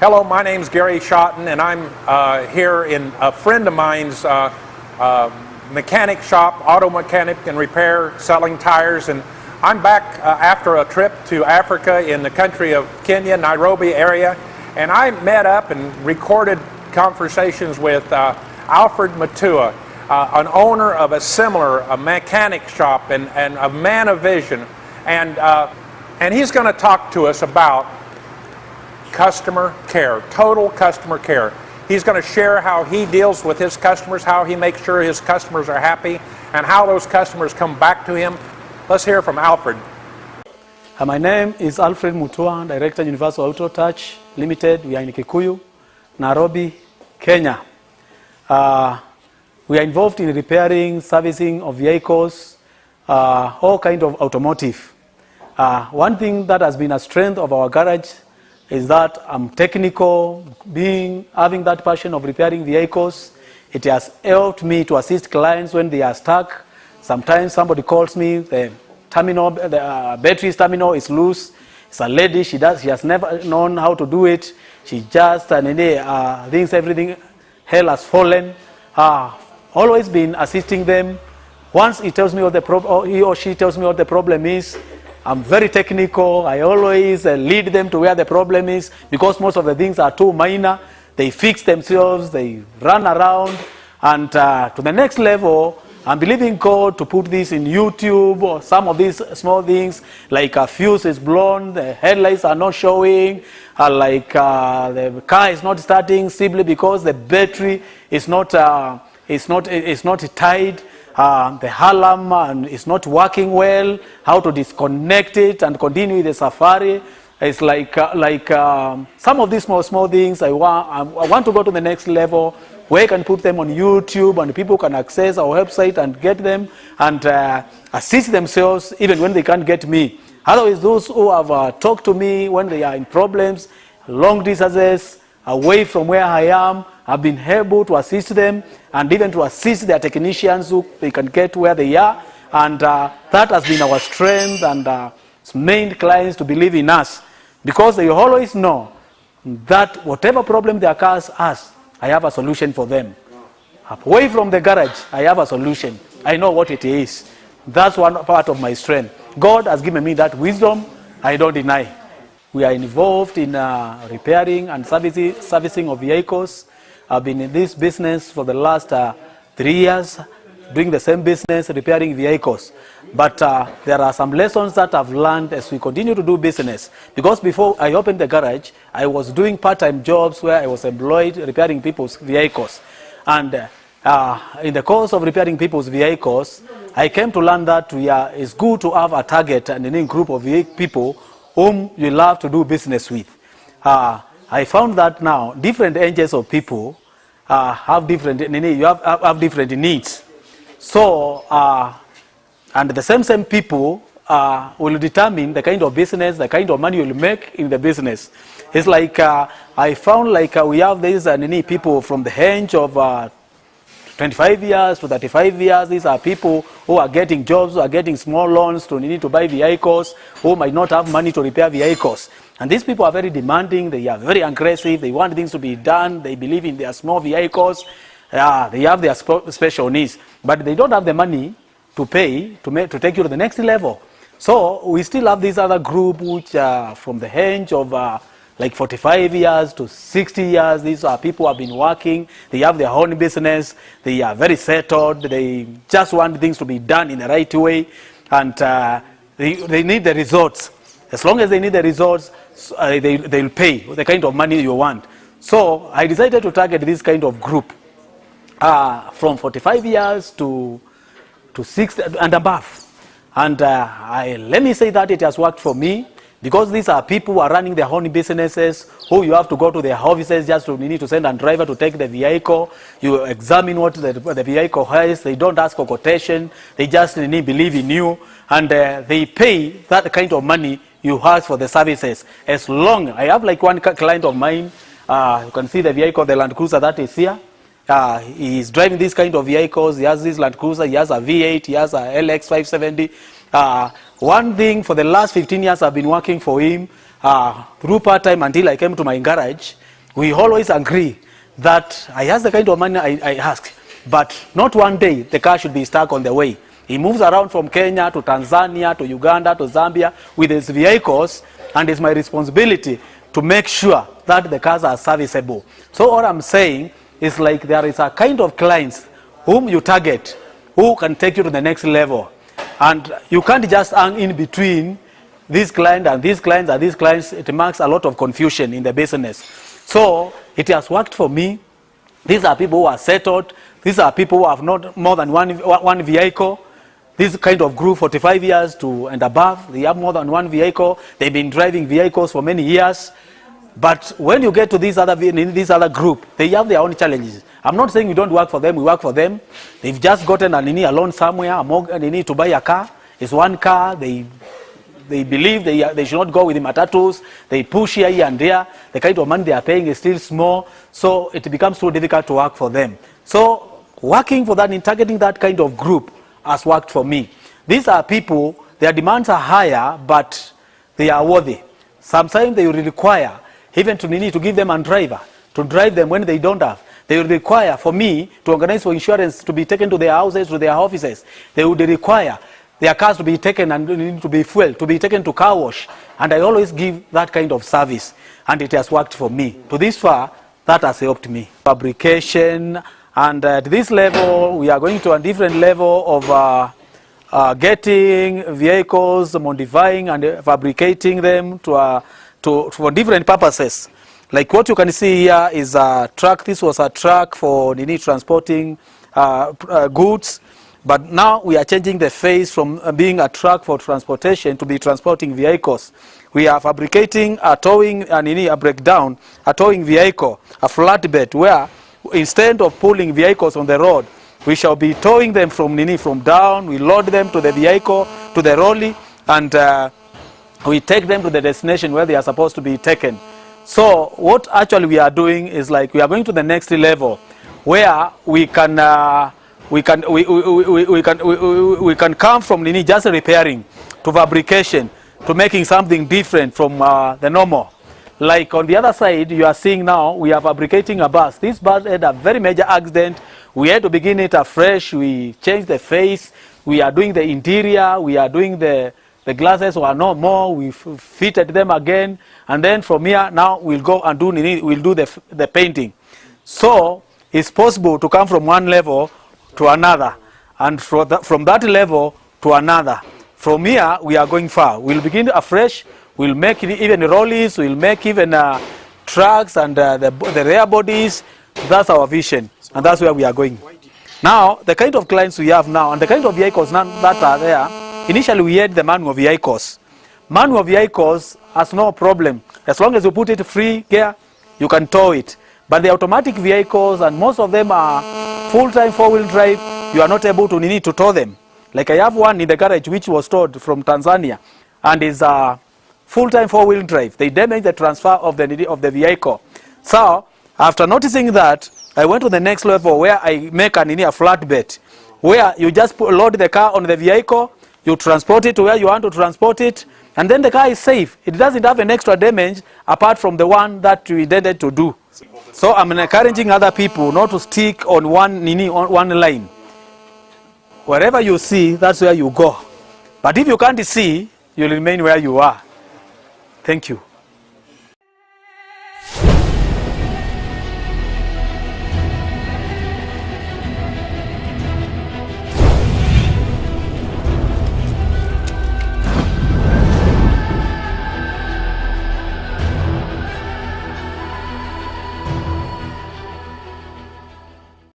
Hello, my name's Gary Schotten, and I'm here in a friend of mine's mechanic shop, auto mechanic and repair, selling tires. And I'm back after a trip to Africa in the country of Kenya, Nairobi area. And I met up and recorded conversations with Alfred Mutua, an owner of a similar mechanic shop and a man of vision. And he's going to talk to us about customer care, total customer care. He's going to share how he deals with his customers, how he makes sure his customers are happy, and how those customers come back to him. Let's hear from Alfred. My name is Alfred Mutua, Director, Universal Auto Touch Limited. We are in Kikuyu, Nairobi, Kenya. We are involved in repairing, servicing of vehicles, all kind of automotive. One thing that has been a strength of our garage is that I'm technical, having that passion of repairing vehicles. It has helped me to assist clients when they are stuck. Sometimes somebody calls me, the battery terminal is loose. It's a lady, she has never known how to do it. She just thinks everything, hell has fallen. Always been assisting them. Once he tells me what the problem, he or she tells me what the problem is, I'm very technical. I always lead them to where the problem is, because most of the things are too minor. They fix themselves, they run around, and to the next level, I'm believing God to put this in YouTube, or some of these small things, like a fuse is blown, the headlights are not showing, the car is not starting simply because the battery is not tied. The alarm is not working well, how to disconnect it and continue the safari. It's some of these small things. I want to go to the next level where I can put them on YouTube and people can access our website and get them and assist themselves even when they can't get me. Otherwise, those who have talked to me when they are in problems, long distances, away from where I am, I've been able to assist them and even to assist their technicians so they can get where they are. And that has been our strength and made clients to believe in us, because they always know that whatever problem their cars has, I have a solution for them. Away from the garage, I have a solution. I know what it is. That's one part of my strength. God has given me that wisdom, I don't deny. We are involved in repairing and servicing of vehicles. I've been in this business for the last 3 years, doing the same business, repairing vehicles. But there are some lessons that I've learned as we continue to do business. Because before I opened the garage, I was doing part-time jobs where I was employed repairing people's vehicles. And in the course of repairing people's vehicles, I came to learn that it's good to have a target and a group of people whom you love to do business with. I found that now different ages of people have different needs. So, and the same people will determine the kind of business, the kind of money you'll make in the business. It's like I found we have these people from the age of 25 years to 35 years. These are people who are getting jobs, who are getting small loans to need to buy vehicles, who might not have money to repair vehicles. And these people are very demanding, they are very aggressive, they want things to be done, they believe in their small vehicles, they have their special needs, but they don't have the money to pay to take you to the next level. So we still have this other group which are from the age of 45 years to 60 years. These are people who have been working, they have their own business, they are very settled, they just want things to be done in the right way, and they need the results. As long as they need the results, they'll pay the kind of money you want. So I decided to target this kind of group from 45 years to 60 and above. And let me say that it has worked for me, because these are people who are running their own businesses, who you have to go to their offices just to need to send a driver to take the vehicle. You examine what the vehicle has. They don't ask for quotation. They just believe in you, and they pay that kind of money you ask for the services. As long, I have one client of mine, you can see the vehicle, the Land Cruiser that is here. He's driving this kind of vehicles. He has this Land Cruiser, he has a V8, he has a LX 570. One thing, for the last 15 years I've been working for him through part-time until I came to my garage. we always agree that I ask the kind of money I ask, but not one day the car should be stuck on the way. He moves around from Kenya to Tanzania to Uganda to Zambia with his vehicles, and it's my responsibility to make sure that the cars are serviceable. So all I'm saying is, like, there is a kind of clients whom you target who can take you to the next level, and you can't just hang in between this client and these clients and these clients. It marks a lot of confusion in the business. So it has worked for me. These are people who are settled. These are people who have not more than one vehicle. This kind of group, 45 years to and above, they have more than one vehicle. They've been driving vehicles for many years. But when you get to this other group, they have their own challenges. I'm not saying we don't work for them, we work for them. They've just gotten a loan somewhere, they need to buy a car. It's one car, they believe they should not go with the matatus. They push here and there. The kind of money they are paying is still small, so it becomes too difficult to work for them. So working for that, in targeting that kind of group has worked for me. These are people, their demands are higher, but they are worthy. Sometimes they will require even to give them a driver to drive them when they don't have. They will require for me to organize for insurance to be taken to their houses, to their offices. They would require their cars to be taken and to be fueled, to be taken to car wash. And I always give that kind of service. And it has worked for me. To this far, that has helped me. Fabrication, and at this level, we are going to a different level of getting vehicles, modifying and fabricating them for different purposes. Like what you can see here is a truck. This was a truck for transporting goods. But now we are changing the phase from being a truck for transportation to be transporting vehicles. We are fabricating a towing a breakdown, a towing vehicle, a flatbed, where instead of pulling vehicles on the road, we shall be towing them from down. We load them to the vehicle, to the rolly, and we take them to the destination where they are supposed to be taken. So what actually we are doing is, like, we are going to the next level where we can come from just repairing to fabrication to making something different from the normal. Like on the other side, you are seeing now we are fabricating a bus. This bus had a very major accident. We had to begin it afresh. We changed the face. We are doing the interior. We are doing the glasses were no more. We fitted them again, and then from here now we'll go and do the painting. So it's possible to come from one level to another, and from that level to another. From here we are going far. We'll begin afresh. We'll make even rollies. We'll make even trucks and the rear bodies. That's our vision, and that's where we are going. Now the kind of clients we have now and the kind of vehicles now that are there. Initially, we had the manual vehicles. Manual vehicles has no problem. As long as you put it free gear, you can tow it. But the automatic vehicles, and most of them are full-time four-wheel drive, you are not able to need to tow them. Like I have one in the garage which was towed from Tanzania, and is a full-time four-wheel drive. They damaged the transfer of the vehicle. So after noticing that, I went to the next level where I make a flatbed, where you just load the car on the vehicle. You transport it to where you want to transport it, and then the car is safe. It doesn't have an extra damage apart from the one that you intended to do. So I'm encouraging other people not to stick on one line. Wherever you see, that's where you go. But if you can't see, you'll remain where you are. Thank you.